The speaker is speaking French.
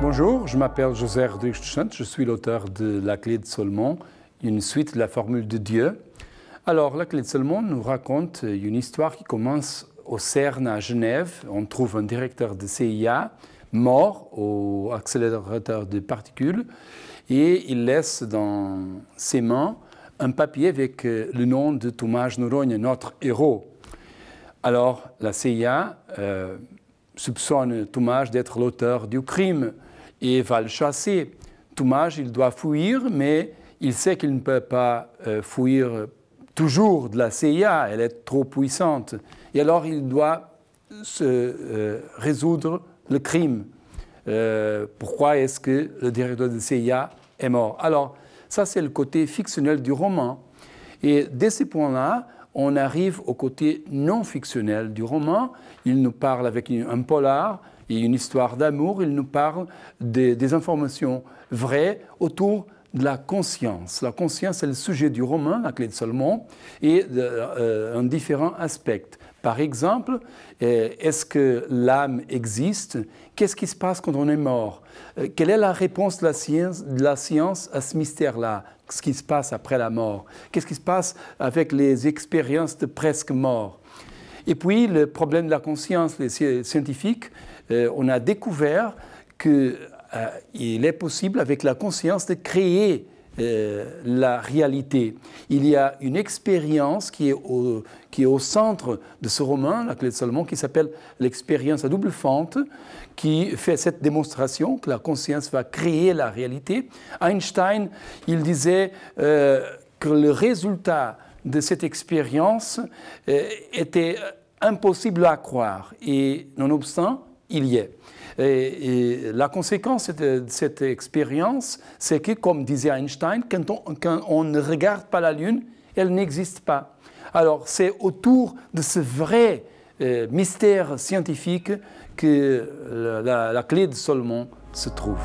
Bonjour, je m'appelle José Rodrigues dos Santos, je suis l'auteur de La Clé de Salomon, une suite de la formule de Dieu. Alors, La Clé de Salomon nous raconte une histoire qui commence au CERN à Genève. On trouve un directeur de CIA mort au accélérateur de particules et il laisse dans ses mains un papier avec le nom de Tomàs Noronha, notre héros. Alors, la CIA soupçonne Tomàs d'être l'auteur du crime et va le chasser. Tomàs, il doit fuir, mais il sait qu'il ne peut pas fuir toujours de la CIA, elle est trop puissante. Et alors, il doit résoudre le crime. Pourquoi est-ce que le directeur de CIA est mort? Alors, ça, c'est le côté fictionnel du roman. Et dès ce point-là, on arrive au côté non fictionnel du roman. Il nous parle avec un polar et une histoire d'amour. Il nous parle des informations vraies autour de la conscience. La conscience est le sujet du roman, La Clé de Salomon, et en différents aspects. Par exemple, est-ce que l'âme existe? Qu'est-ce qui se passe quand on est mort? Quelle est la réponse de la science à ce mystère-là? Ce qui se passe après la mort? Qu'est-ce qui se passe avec les expériences de presque mort? Et puis, le problème de la conscience, les scientifiques, on a découvert qu'il est possible, avec la conscience, de créer la réalité. Il y a une expérience qui est au centre de ce roman, La Clé de Salomon, qui s'appelle l'expérience à double fente, qui fait cette démonstration que la conscience va créer la réalité. Einstein, il disait que le résultat de cette expérience était impossible à croire, et nonobstant, il y est. Et la conséquence de cette expérience, c'est que, comme disait Einstein, quand on ne regarde pas la Lune, elle n'existe pas. Alors, c'est autour de ce vrai mystère scientifique que la Clé de Salomon se trouve.